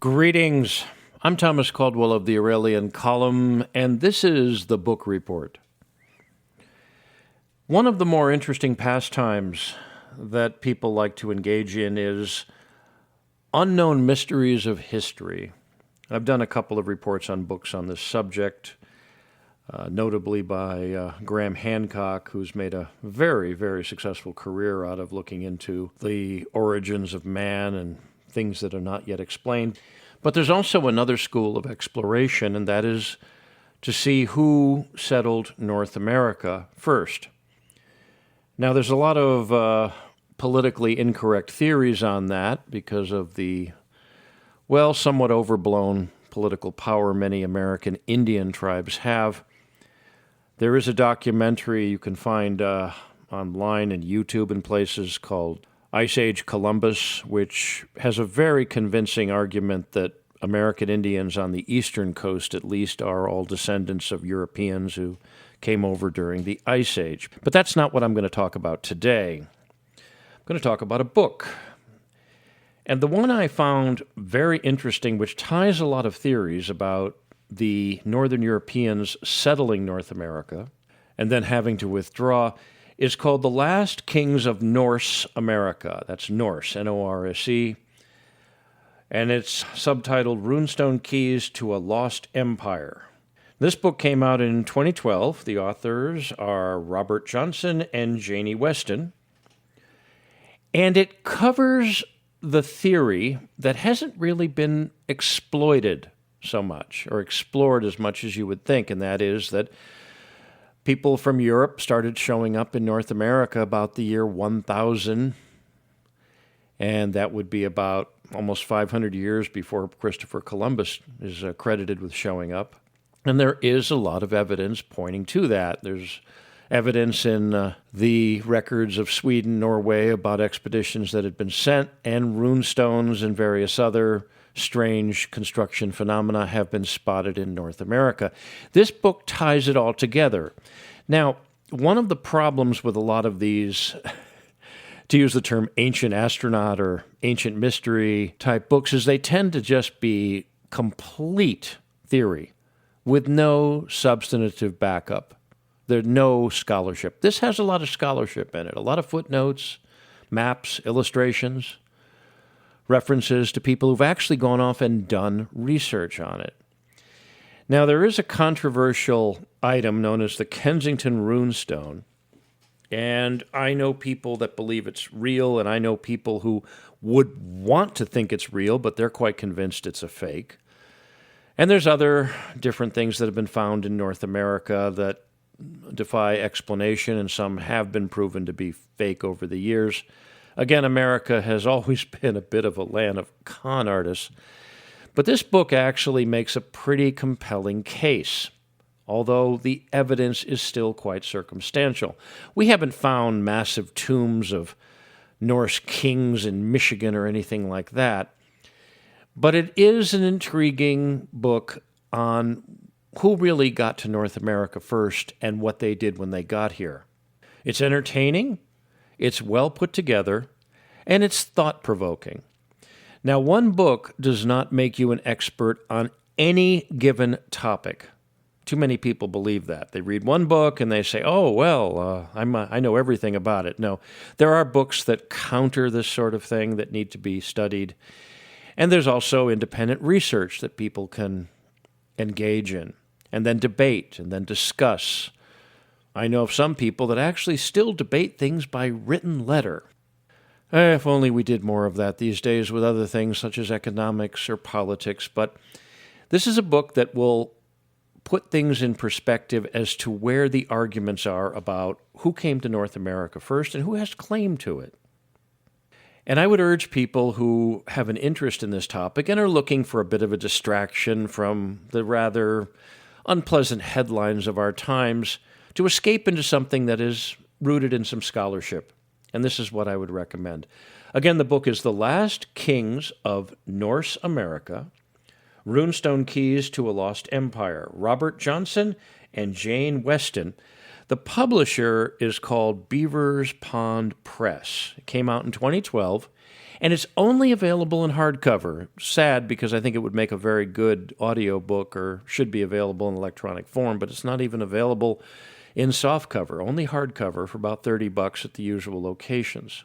Greetings. I'm Thomas Caldwell of the Aurelian Column, and this is the Book Report. One of the more interesting pastimes that people like to engage in is unknown mysteries of history. I've done a couple of reports on books on this subject, notably by Graham Hancock, who's made a very, very successful career out of looking into the origins of man and things that are not yet explained. But there's also another school of exploration, and that is to see who settled North America first. Now, there's a lot of politically incorrect theories on that because of the, somewhat overblown political power many American Indian tribes have. There is a documentary you can find online and YouTube and places called Ice Age Columbus, which has a very convincing argument that American Indians on the eastern coast, at least, are all descendants of Europeans who came over during the Ice Age. But that's not what I'm going to talk about today. I'm going to talk about a book. And the one I found very interesting, which ties a lot of theories about the Northern Europeans settling North America and then having to withdraw, is called The Last Kings of Norse America. That's Norse, N-O-R-S-E. And it's subtitled Runestone Keys to a Lost Empire. This book came out in 2012. The authors are Robert Johnson and Janie Weston. And it covers the theory that hasn't really been exploited so much, or explored as much as you would think, and that is that people from Europe started showing up in North America about the year 1000, and that would be about almost 500 years before Christopher Columbus is credited with showing up. And there is a lot of evidence pointing to that. There's evidence in the records of Sweden, Norway, about expeditions that had been sent, and runestones and various other strange construction phenomena have been spotted in North America. This book ties it all together. Now, one of the problems with a lot of these, to use the term ancient astronaut or ancient mystery type books, is they tend to just be complete theory with no substantive backup. There's no scholarship. This has a lot of scholarship in it, a lot of footnotes, maps, illustrations, references to people who've actually gone off and done research on it. Now, there is a controversial item known as the Kensington Runestone, and I know people that believe it's real, and I know people who would want to think it's real, but they're quite convinced it's a fake. And there's other different things that have been found in North America that defy explanation, and some have been proven to be fake over the years. Again, America has always been a bit of a land of con artists, but this book actually makes a pretty compelling case, although the evidence is still quite circumstantial. We haven't found massive tombs of Norse kings in Michigan or anything like that, but it is an intriguing book on who really got to North America first and what they did when they got here. It's entertaining, it's well put together, and it's thought-provoking. Now, one book does not make you an expert on any given topic. Too many people believe that. They read one book and they say, I know everything about it. No, there are books that counter this sort of thing that need to be studied. And there's also independent research that people can engage in, and then debate, and then discuss. I know of some people that actually still debate things by written letter. If only we did more of that these days with other things such as economics or politics. But this is a book that will put things in perspective as to where the arguments are about who came to North America first and who has claim to it. And I would urge people who have an interest in this topic and are looking for a bit of a distraction from the rather unpleasant headlines of our times to escape into something that is rooted in some scholarship. And this is what I would recommend. Again, the book is The Last Kings of Norse America, Runestone Keys to a Lost Empire, Robert Johnson and Jane Weston. The publisher is called Beaver's Pond Press. It came out in 2012, and it's only available in hardcover. Sad, because I think it would make a very good audiobook, or should be available in electronic form, but it's not even available in softcover, only hardcover for about $30 at the usual locations.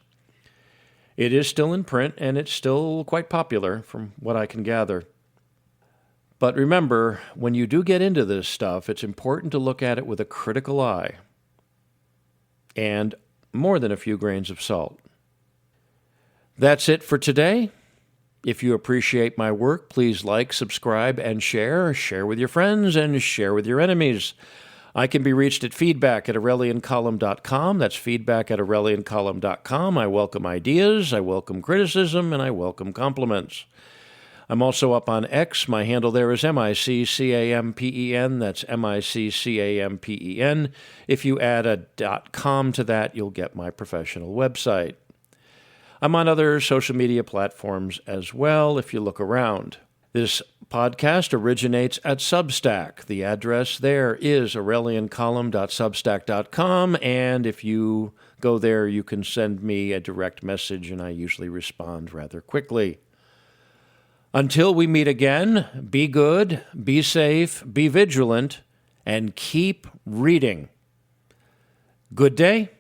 It is still in print, and it's still quite popular from what I can gather. But remember, when you do get into this stuff, it's important to look at it with a critical eye and more than a few grains of salt. That's it for today. If you appreciate my work, please like, subscribe, and share. Share with your friends and share with your enemies. I can be reached at feedback@aureliancolumn.com. That's feedback@aureliancolumn.com. I welcome ideas, I welcome criticism, and I welcome compliments. I'm also up on X. My handle there is MICCAMPEN. That's MICCAMPEN. If you add a .com to that, you'll get my professional website. I'm on other social media platforms as well if you look around. This podcast originates at Substack. The address there is aureliancolumn.substack.com, and if you go there, you can send me a direct message, and I usually respond rather quickly. Until we meet again, be good, be safe, be vigilant, and keep reading. Good day.